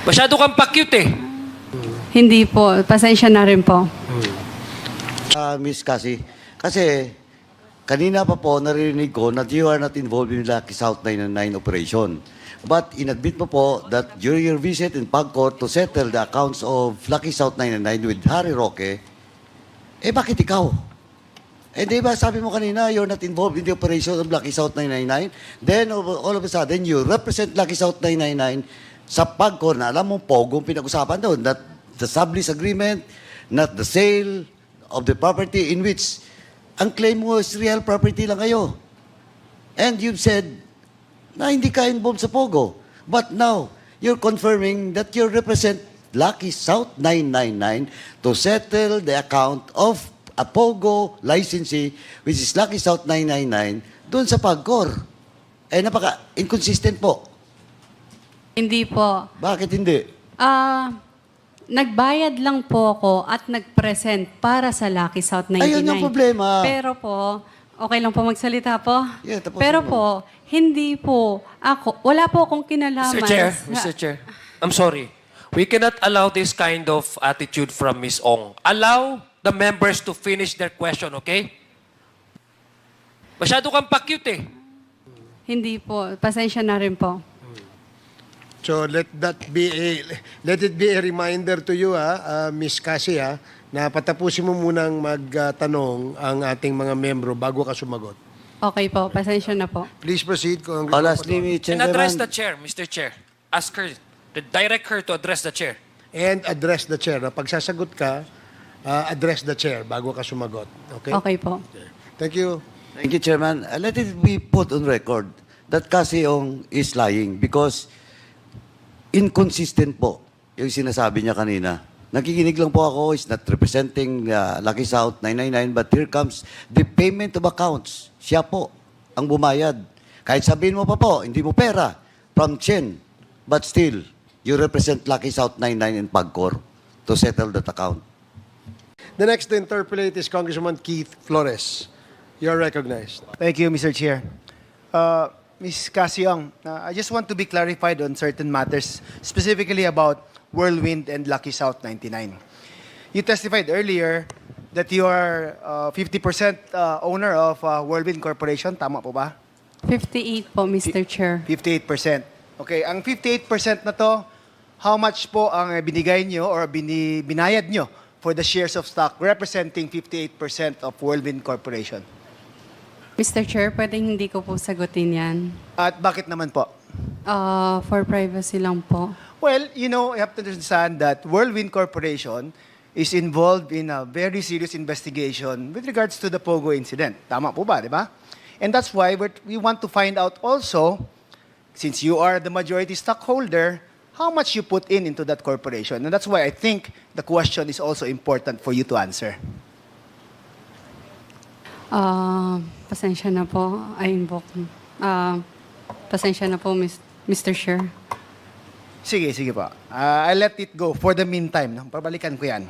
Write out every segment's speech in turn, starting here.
Masyado kang pa-cute eh. Hindi po. Pasensya na rin po. Miss Cassie, kasi kanina pa po naririnig ko that you are not involved in Lucky South 999 operation. But inadmit mo po that during your visit in Pagcor to settle the accounts of Lucky South 999 with Harry Roque, bakit ikaw? Di ba sabi mo kanina, you're not involved in the operation of Lucky South 999? Then all of a sudden, you represent Lucky South 999 sa Pagcor na alam mo, Pogo ang pinag-usapan doon, that the sublease agreement, not the sale of the property in which ang claim mo is real property lang kayo. And you've said na hindi ka involved sa Pogo. But now, you're confirming that you represent Lucky South 999 to settle the account of a Pogo licensee, which is Lucky South 999, doon sa Pagcor. Napaka-inconsistent po. Hindi po. Bakit hindi? Nagbayad lang po ako at nag-present para sa Lucky South 99. Ayun yung problema. Pero po, okay lang po magsalita po? Yeah, tapusin Pero mo. po, hindi po ako, wala po akong kinalaman. Mr. Chair, I'm sorry. We cannot allow this kind of attitude from Ms. Ong. Allow the members to finish their question, okay? Masyado kang pa-cute eh. Hindi po. Pasensya na rin po. So let it be a reminder to you, Miss Cassie, na patapusin mo munang magtanong ang ating mga membro bago ka sumagot. Okay po. Pasensya na po. Please proceed, Congressman. Lastly, And address the chair, Mr. Chair. Ask her, direct her to address the chair. And address the chair. Pag sasagot ka, address the chair bago ka sumagot. Okay? Okay po. Thank you. Thank you, Chairman. Let it be put on record that Cassie Ong is lying because inconsistent po yung sinasabi niya kanina. Nakikinig lang po ako, is not representing Lucky South 999, but here comes the payment of accounts. Siya po ang bumayad. Kahit sabihin mo pa po, hindi mo pera from Chen, but still, you represent Lucky South 99 in Pagcor to settle that account. The next to interpolate is Congressman Keith Flores. You're recognized. Thank you, Mr. Chair. Ms. Casiong, I just want to be clarified on certain matters, specifically about Whirlwind and Lucky South 99. You testified earlier that you are 50% owner of Whirlwind Corporation. Tama po ba? 58 po, Mr. Chair. 58%. Okay, ang 58% na to, how much po ang binigay nyo or binayad nyo for the shares of stock representing 58% of Whirlwind Corporation? Mr. Chair, pwedeng hindi ko po sagutin yan. At bakit naman po? For privacy lang po. Well, you know, you have to understand that Whirlwind Corporation is involved in a very serious investigation with regards to the Pogo incident. Tama po ba, di ba? And that's why we want to find out also, since you are the majority stockholder, how much you put into that corporation. And that's why I think the question is also important for you to answer. Pasensya na po. I invoke. Pasensya na po, Mr. Chair. Sige po. I'll let it go for the meantime. No? Pabalikan ko yan.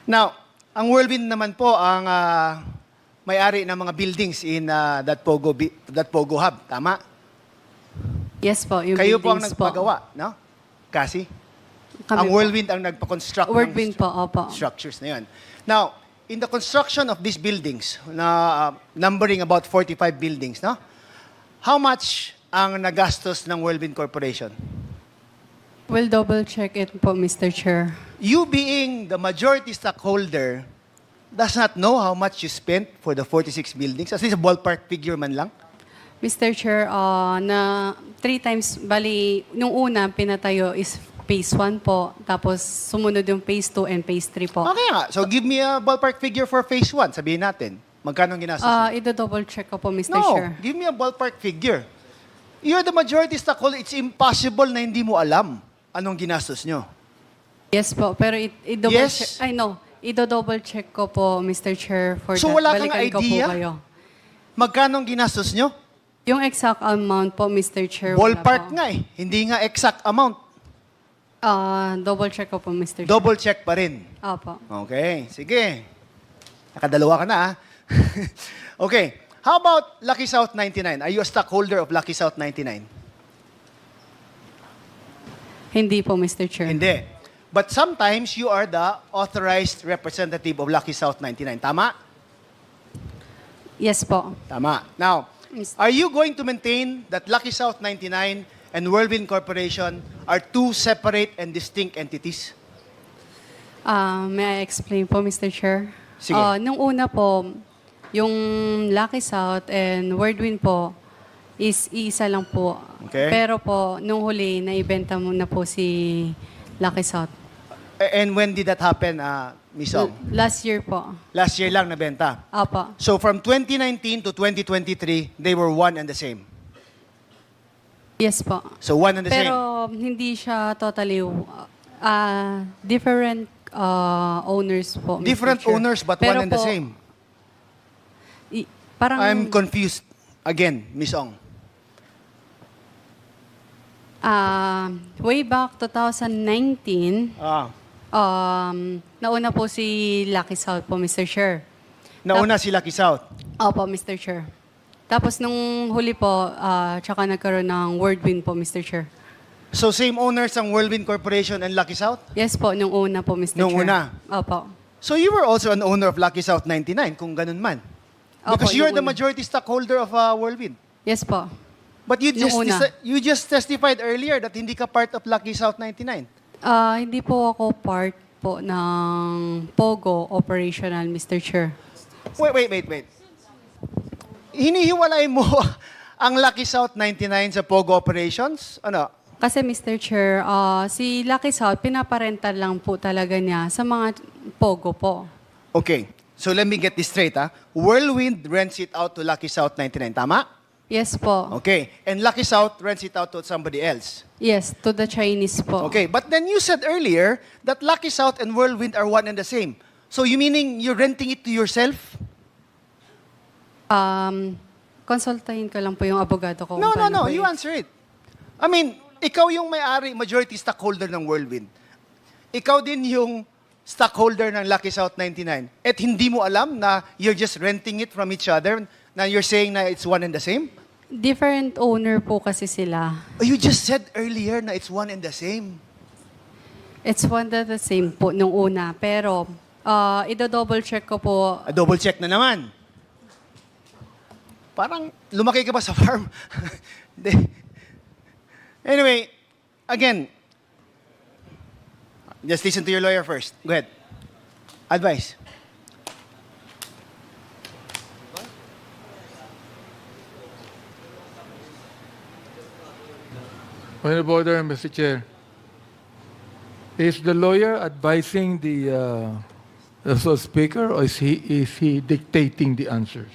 Now, ang Whirlwind naman po ang may-ari ng mga buildings in that Pogo Hub. Tama? Yes po, yung Kayo po ang buildings po. nagpagawa, no? Kasi? Kami Ang po. Whirlwind ang nagpa-construct Whirlwind po, opo. structures na yun. Now, in the construction of these buildings, na numbering about 45 buildings, no? How much ang nagastos ng Whirlwind Corporation? We'll double check it po, Mr. Chair. You being the majority stockholder does not know how much you spent for the 46 buildings? At least a ballpark figure man lang? Mr. Chair, na 3 times, bali, nung una pinatayo is phase 1 po, tapos sumunod yung phase 2 and phase 3 po. Okay nga. So give me a ballpark figure for phase 1. Sabihin natin. Magkano ang ginastos niyo? Ito-double check ko po, Mr. No, Chair. give me a ballpark figure. You're the majority stockholder. It's impossible na hindi mo alam anong ginastos nyo. Yes po, pero i-double Yes? check. Ay, no. I-double check ko po, Mr. Chair, for So that. wala kang Balikan ko po idea? kayo. Magkano ang ginastos nyo? Yung exact amount po, Mr. Chair. Ballpark wala po. nga eh. Hindi nga exact amount. Double check ko po, Mr. Chair. Double check pa rin. Opo. Okay, sige. Nakadalawa ka na ah. Okay. How about Lucky South 99? Are you a stockholder of Lucky South 99? Hindi po, Mr. Chair. Hindi. But sometimes you are the authorized representative of Lucky South 99. Tama? Yes po. Tama. Now, Yes. are you going to maintain that Lucky South 99 and Whirlwind Corporation are two separate and distinct entities? May I explain po, Mr. Chair? Sige. Nung una po, yung Lucky South and Wordwin po is isa lang po. Okay. Pero po, nung huli, naibenta mo na po si Lucky South. And when did that happen, Ms. Ong? Last year po. Last year lang nabenta. Apa. So from 2019 to 2023, they were one and the same. Yes po. So one and the same. Pero hindi siya totally different owners po. Mr. Different Chair. owners but Pero one and the po, same. Parang I'm confused. Again, Ms. Ong. way back 2019, nauna po si Lucky South po, Mr. Chair. Nauna si Lucky South. Opo, Mr. Chair. Tapos nung huli po, tsaka nagkaroon ng Wordwin po, Mr. Chair. So same owners ang Whirlwind Corporation and Lucky South? Yes po, nung una po, Mr. Nung Chair. una? Opo. So you were also an owner of Lucky South 99, kung ganun man. Because Opo, you're nung the una. majority stockholder of Whirlwind. Yes po. But you Nung una. you just testified earlier that hindi ka part of Lucky South 99. Hindi po ako part po ng POGO operational, Mr. Chair. Wait. Hinihiwalay mo ang Lucky South 99 sa Pogo Operations? Ano? Kasi Mr. Chair, si Lucky South, pinaparental lang po talaga niya sa mga POGO po. Okay. So let me get this straight, ha? Whirlwind rents it out to Lucky South 99, tama? Yes po. Okay. And Lucky South rents it out to somebody else. Yes, to the Chinese po. Okay. But then you said earlier that Lucky South and Whirlwind are one and the same. So you meaning you're renting it to yourself? Konsultahin ko lang po yung abogado ko. No. kung paano po You answer it. I mean, ikaw yung may-ari, majority stockholder ng Whirlwind. Ikaw din yung stockholder ng Lucky South 99. At hindi mo alam na you're just renting it from each other, na you're saying na it's one and the same? Different owner po kasi sila. Oh, you just said earlier na it's one and the same. It's one and the same po nung una. Pero, ida-double check ko po. Double check na naman. Parang lumaki ka ba sa farm? Hindi. Anyway, again, just listen to your lawyer first. Go ahead. Advice. Point of order, Mr. Chair. Is the lawyer advising the speaker, or is he dictating the answers?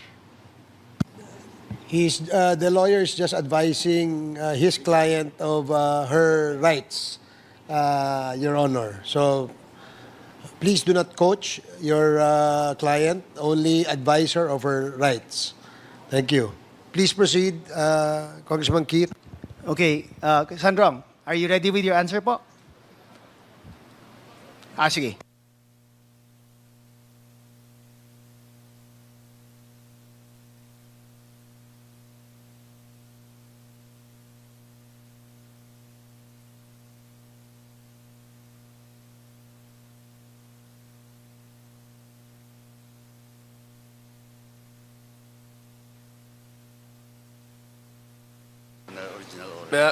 The lawyer is just advising his client of her rights, Your Honor. So please do not coach your client, only advise her of her rights. Thank you. Please proceed, Congressman Keith. Okay, Sandrong, are you ready with your answer po? Sige.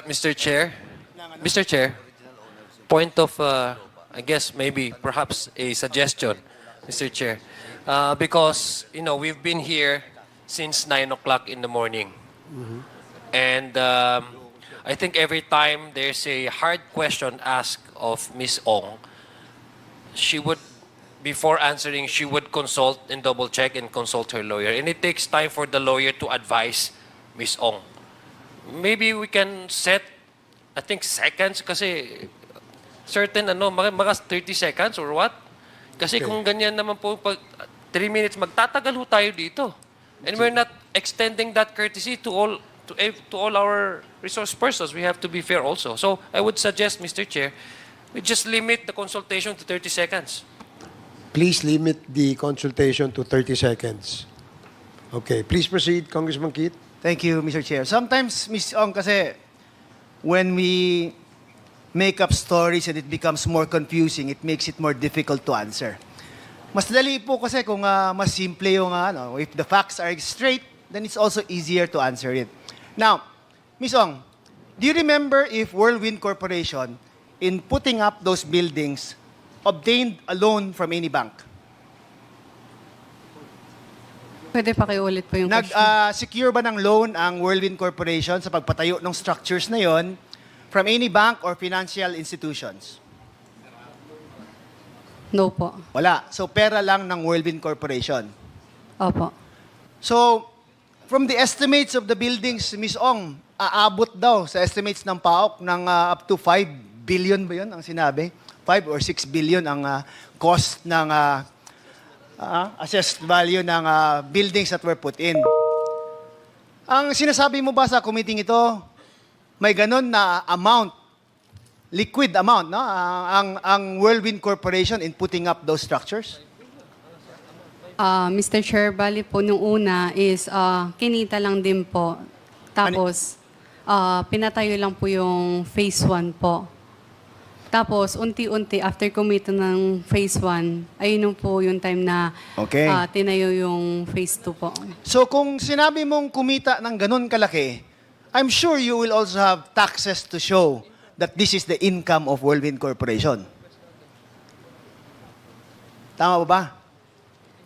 Mr. Chair, point of, I guess maybe perhaps a suggestion, Mr. Chair, because we've been here since 9 o'clock in the morning, and I think every time there's a hard question asked of Ms. Ong, she would, before answering, she would consult and double check and consult her lawyer, and it takes time for the lawyer to advise Ms. Ong. Maybe we can set, I think, seconds kasi certain mga 30 seconds or what? Kasi kung ganyan naman po, pag 3 minutes, magtatagal ho tayo dito. And we're not extending that courtesy to all our resource persons. We have to be fair also. So I would suggest, Mr. Chair, we just limit the consultation to 30 seconds. Please limit the consultation to 30 seconds. Okay, please proceed, Congressman Keith. Thank you, Mr. Chair. Sometimes, Ms. Ong, kasi when we, make up stories and it becomes more confusing. It makes it more difficult to answer. Mas dali po kasi kung mas simple yung if the facts are straight, then it's also easier to answer it. Now, Ms. Ong, do you remember if Whirlwind Corporation, in putting up those buildings, obtained a loan from any bank? Pwede pakiulit po yung question. Nag-secure ba ng loan ang Whirlwind Corporation sa pagpatayo ng structures na yon from any bank or financial institutions? No po. Wala. So, pera lang ng Whirlwind Corporation. Opo. So, from the estimates of the buildings, Ms. Ong, aabot daw sa estimates ng PAOK ng up to 5 billion ba yun ang sinabi? 5 or 6 billion ang cost ng assessed value ng buildings that were put in. Ang sinasabi mo ba sa committee ito, may ganun na amount, liquid amount, no? Ang Whirlwind Corporation in putting up those structures? Mr. Chair, bali po nung una is kinita lang din po. Tapos, pinatayo lang po yung phase 1 po. Tapos, unti-unti, after kumita ng phase 1, ayun po yung time na Okay. tinayo yung phase 2 po. So kung sinabi mong kumita ng ganun kalaki, I'm sure you will also have taxes to show that this is the income of Whirlwind Corporation. Tama ba ba?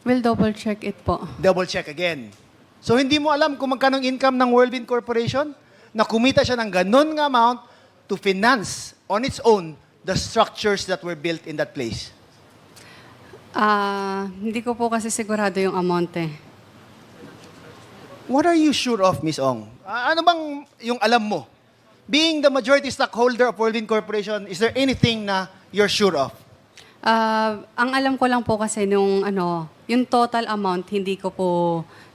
We'll double check it po. Double check again. So hindi mo alam kung magkano ang income ng Whirlwind Corporation? Na kumita siya ng ganun nga amount to finance on its own the structures that were built in that place. Hindi ko po kasi sigurado yung amount eh. What are you sure of, Ms. Ong? Ano bang yung alam mo? Being the majority stockholder of Whirlwind Corporation, is there anything na you're sure of? Ang alam ko lang po kasi nung yung total amount, hindi ko po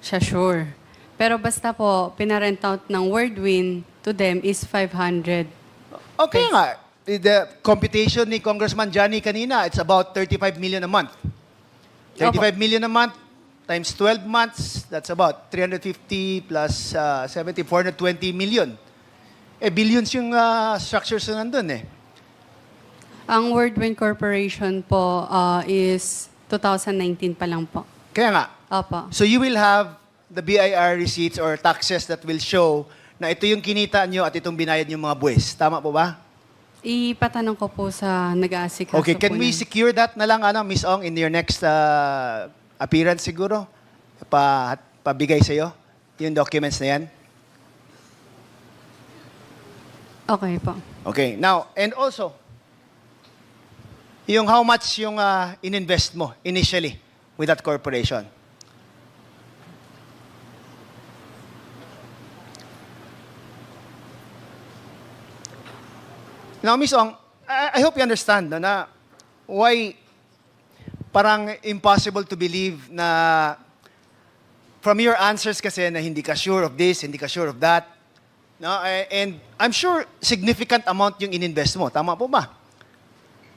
siya sure. Pero basta po, pinarent out ng Whirlwind to them is 500. Okay nga. The computation ni Congressman Johnny kanina, it's about 35 million a month. 35 million a month times 12 months, that's about 350 plus 70, 420 million. Billions yung structures na nandun eh. Ang Whirlwind Corporation po is 2019 pa lang po. Kaya nga. Opo. So you will have the BIR receipts or taxes that will show na ito yung kinita nyo at itong binayad yung mga buwis. Tama po ba? Ipatanong ko po sa nag-aasikaso Okay, can po we niyan. secure that na lang, Ms. Ong, in your next appearance siguro? Pabigay sa'yo, yung documents na yan? Okay po. Okay, now, and also, yung how much yung ininvest mo initially with that corporation? Now, Ms. Ong, I hope you understand na why parang impossible to believe na from your answers kasi na hindi ka sure of this, hindi ka sure of that. No? And I'm sure significant amount yung ininvest mo. Tama po ba?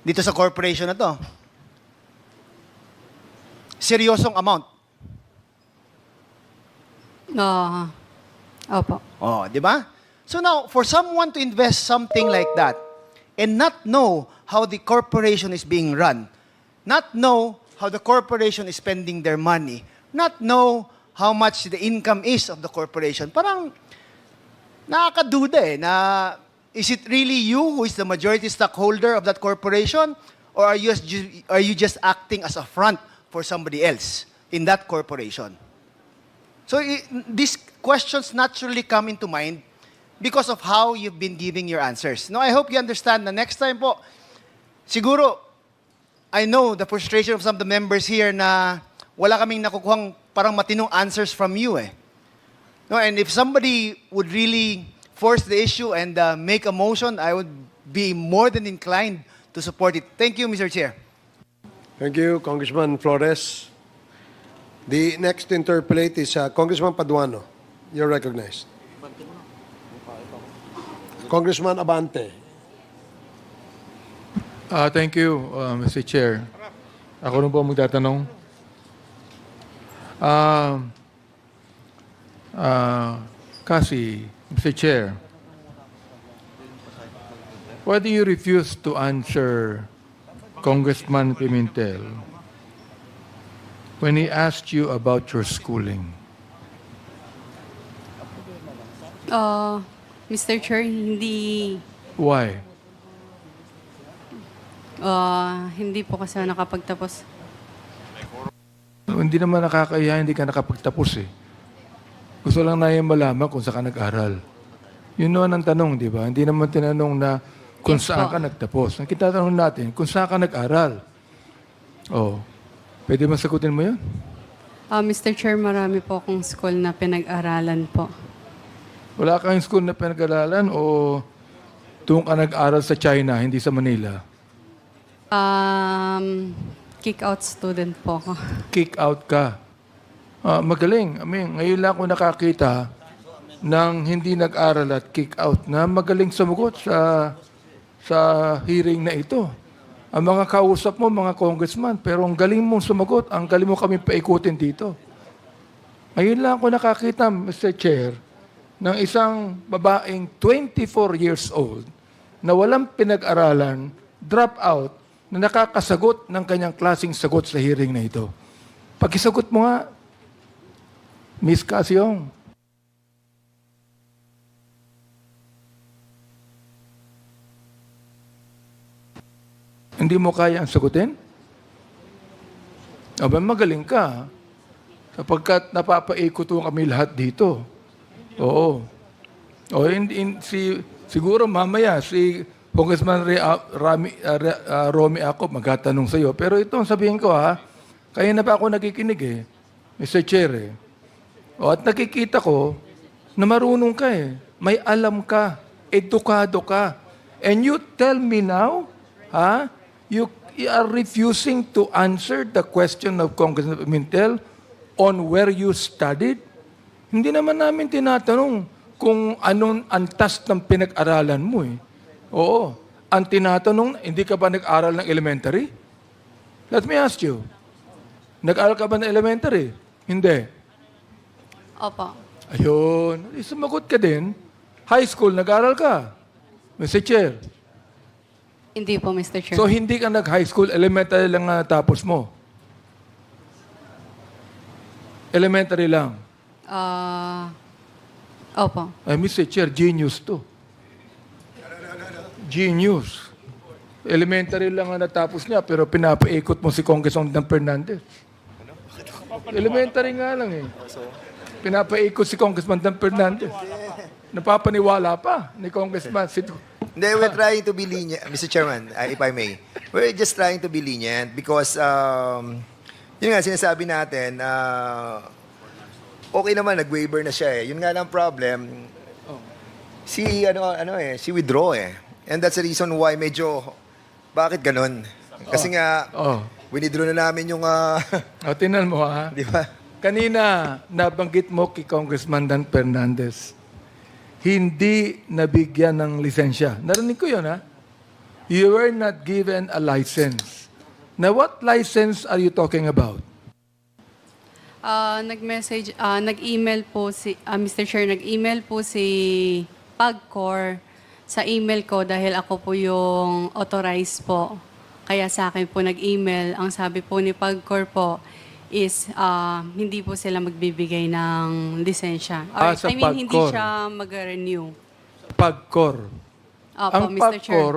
Dito sa corporation na to. Seryosong amount. Opo. Oh, di ba? So now, for someone to invest something like that and not know how the corporation is being run, not know how the corporation is spending their money, not know how much the income is of the corporation, parang nakakaduda eh, na is it really you who is the majority stockholder of that corporation, or are you just acting as a front for somebody else in that corporation? So these questions naturally come into mind because of how you've been giving your answers. No, I hope you understand na next time po, siguro, I know the frustration of some of the members here na wala kaming nakukuhang parang matinong answers from you eh. No, and if somebody would really force the issue and make a motion, I would be more than inclined to support it. Thank you, Mr. Chair. Thank you, Congressman Flores. The next to interpolate is Congressman Paduano. You're recognized. Congressman Abante. Thank you, Mr. Chair. Ako rin po magtatanong. Kasi, Mr. Chair, Why do you refuse to answer Congressman Pimentel when he asked you about your schooling? Mr. Chair, Why? hindi po kasi ako nakapagtapos. Hindi naman nakakaya, hindi ka nakapagtapos eh. Gusto lang na yung malaman kung saan ka nag-aral. Yun naman ang tanong, di ba? Hindi naman tinanong na kung Yes saan po. ka nagtapos. Ang kitatanong natin, kung saan ka nag-aral. Oh, pwede ba sagutin mo yun? Mr. Chair, marami po akong school na pinag-aralan po. Wala kang school na pinag-aralan o doon ka nag-aral sa China, hindi sa Manila? Kick-out student po ako. Kick out ka. Magaling. I mean, ngayon lang ako nakakita ng hindi nag-aral at kick out na magaling sumagot sa hearing na ito. Ang mga kausap mo, mga congressman, pero ang galing mong sumagot, ang galing mo kami paikutin dito. Ngayon lang ako nakakita, Mr. Chair, ng isang babaeng 24 years old na walang pinag-aralan, drop out, na nakakasagot ng kanyang klaseng sagot sa hearing na ito. Pakisagot mo nga, Miss Casyong. Hindi mo kaya ang sagutin? Aba, magaling ka. Sapagkat napapaikot kami lahat dito. Oo. O, siguro mamaya, si Congressman Romy ako magtatanong sa iyo. Pero ito, sabihin ko kaya na pa ako nakikinig Mr. Chair O, at nakikita ko na marunong ka May alam ka. Edukado ka. And you tell me now, you are refusing to answer the question of Congressman Pimentel on where you studied? Hindi naman namin tinatanong kung anong antas ng pinag-aralan mo Oo. Ang tinatanong, hindi ka ba nag-aral ng elementary? Let me ask you. Nag-aral ka ba ng elementary? Hindi. Opo. Ayun. Sumagot ka din. High school, nag-aral ka. Mr. Chair. Hindi po, Mr. Chair. So, hindi ka nag-high school, elementary lang tapos mo? Elementary lang. Opo. Ay, Mr. Chair, genius to. Genius. Elementary lang ang natapos niya, pero pinapaikot mo si Congressman Dan Fernandez. Elementary nga lang Pinapaikot si Congressman Dan Fernandez. Napapaniwala pa ni Congressman. Hindi, we're trying to be lenient. Mr. Chairman, if I may. We're just trying to be lenient because, yun nga, sinasabi natin, okay naman, nag-waiver na siya Yun nga lang problem, si withdraw And that's the reason why medyo, bakit ganun? Kasi nga, winidraw na namin yung, Tinan mo di ba? Kanina, nabanggit mo kay Congressman Dan Fernandez. Hindi nabigyan ng lisensya. Narinig ko yun, You were not given a license. Now, what license are you talking about? Nag-email po Mr. Chair, nag-email po si PAGCOR sa email ko dahil ako po yung authorized po. Kaya sa akin po nag-email. Ang sabi po ni PAGCOR po is hindi po sila magbibigay ng lisensya. Or, sa hindi PAGCOR. siya mag-renew. PAGCOR. Opo, Ang Mr. Chair. PAGCOR,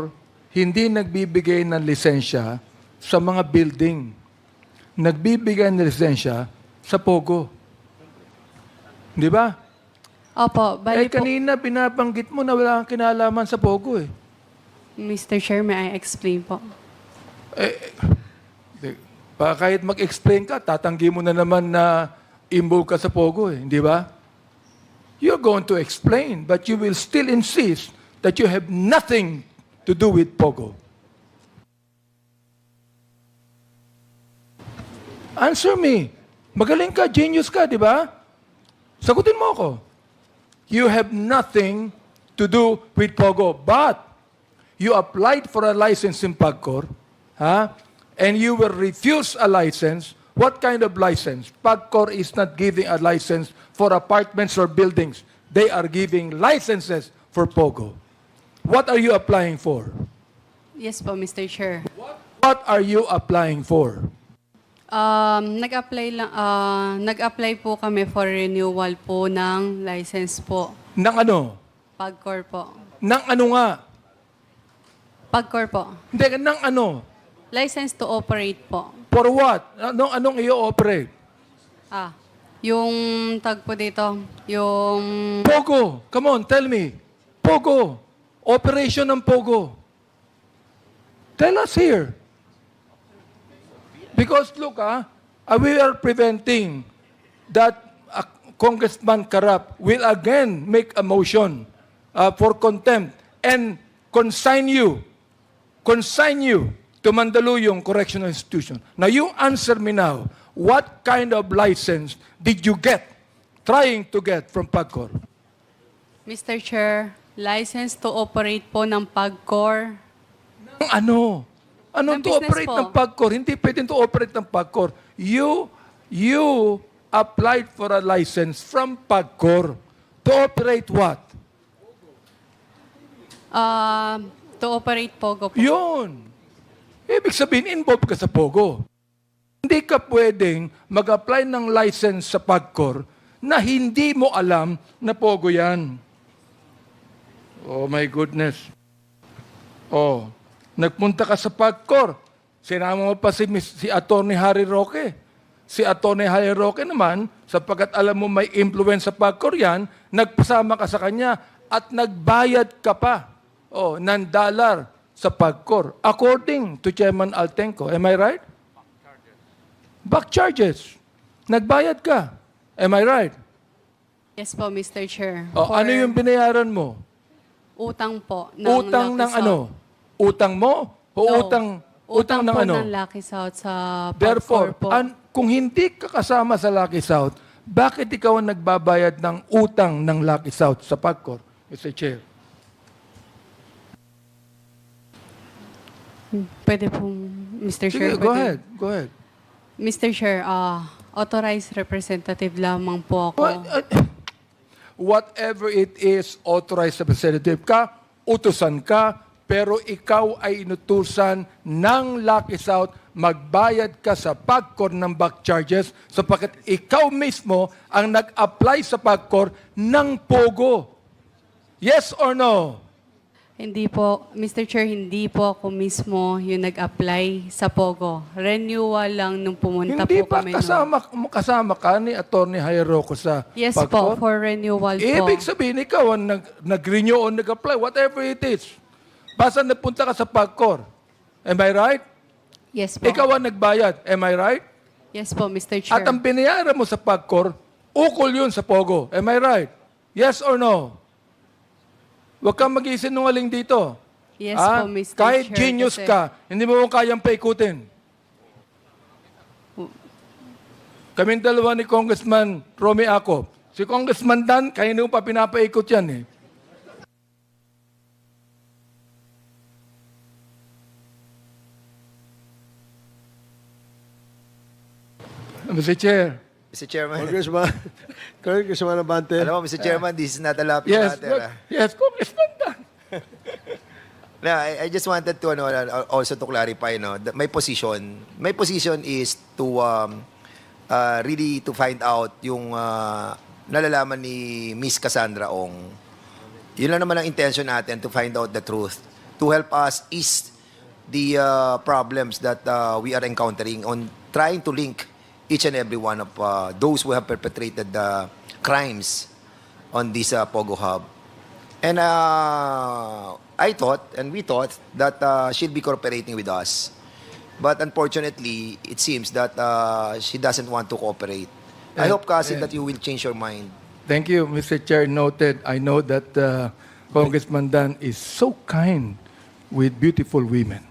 hindi nagbibigay ng lisensya sa mga building. Nagbibigay ng lisensya sa POGO. Di ba? Opo, bali po. Kanina binabanggit mo na wala kang kinalaman sa POGO Mr. Chair, may I explain po? Kahit mag-explain ka, tatanggi mo na naman na involved ka sa POGO Hindi ba? You're going to explain, but you will still insist that you have nothing to do with POGO. Answer me. Magaling ka, genius ka, di ba? Sagutin mo ako. You have nothing to do with POGO, but you applied for a license in PAGCOR, and you will refuse a license. What kind of license? PAGCOR is not giving a license for apartments or buildings. They are giving licenses for POGO. What are you applying for? Yes po, Mr. Chair. What are you applying for? Nag-apply po kami for renewal po ng license po. Nang ano? Pagcor po. Nang ano nga? Pagcor po. Hindi, nang ano? License to operate po. For what? Anong i-operate? Yung tag po dito, yung... Pogo. Come on, tell me. Pogo. Operation ng Pogo. Tell us here. Because look, we are preventing that Congressman Karap will again make a motion for contempt and consign you to Mandaluyong Correctional Institution. Now, you answer me now. What kind of license did you trying to get from PAGCOR? Mr. Chair, license to operate po ng Pagcor. Ano? Anong Ng to business operate po. ng PAGCOR? Hindi pwedeng to operate ng PAGCOR. You applied for a license from PAGCOR. To operate what? To operate Pogo po. Yun. Ibig sabihin, involved ka sa Pogo. Hindi ka pwedeng mag-apply ng license sa PAGCOR na hindi mo alam na Pogo yan. Oh my goodness. Oh, nagpunta ka sa PAGCOR. Sinama mo pa si Atty. Harry Roque. Si Atty. Harry Roque naman, sapagkat alam mo may influence sa PAGCOR yan, nagpasama ka sa kanya at nagbayad ka pa ng dollar sa PAGCOR. According to Chairman Altenco. Am I right? Back charges. Nagbayad ka. Am I right? Yes po, Mr. Chair. Oh, ano yung binayaran mo? Utang po. Utang ng Lucky ano? South. Utang mo? O No. utang ng po ano? ng Lucky South sa Therefore, Pagcor po. kung hindi ka kasama sa Lucky South, bakit ikaw ang nagbabayad ng utang ng Lucky South sa PAGCOR, Mr. Chair? Pwede po, Mr. Chair. Sige, go pwede. ahead. Go ahead. Mr. Chair, authorized representative lamang po ako. Whatever it is, authorized representative ka, utusan ka, pero ikaw ay inutusan ng Lucky South, magbayad ka sa PAGCOR ng back charges sapagkat ikaw mismo ang nag-apply sa PAGCOR ng Pogo. Yes or no? Hindi po, Mr. Chair, hindi po ako mismo yung nag-apply sa Pogo. Renewal lang nung pumunta Hindi po pa kami. kasama ka ni Atty. Hayroco sa Yes PAGCOR? po, for renewal po. Ibig sabihin, ikaw ang nag-renew o nag-apply, whatever it is. Basta napunta ka sa PAGCOR. Am I right? Yes po. Ikaw ang nagbayad. Am I right? Yes po, Mr. Chair. At ang binayaran mo sa PAGCOR, ukol yun sa Pogo. Am I right? Yes or no? Huwag kang mag-isinungaling dito. Yes po, Mr. Kahit Chair, genius kasi- ka, hindi mo kayang paikutin. Kaming dalawa ni Congressman Romy Acop. Si Congressman Dan, kaya hindi mo pa pinapaikot yan eh. Mr. Chair. Mr. Chairman. Congressman Abante. Alam mo, Mr. Chairman, this is not a laughing Yes, matter. yes, Congressman Dan. No, I just wanted to also to clarify that my position is to really to find out yung nalalaman ni Miss Cassandra Ong. Yun lang naman ang intention natin, to find out the truth, to help us ease the problems that we are encountering on trying to link each and every one of those who have perpetrated crimes on this Pogo Hub. And I thought, and we thought, that she'll be cooperating with us. But unfortunately, it seems that she doesn't want to cooperate. I hope, Kasi, that you will change your mind. Thank you, Mr. Chair. Noted. I know that Congressman Dan is so kind with beautiful women.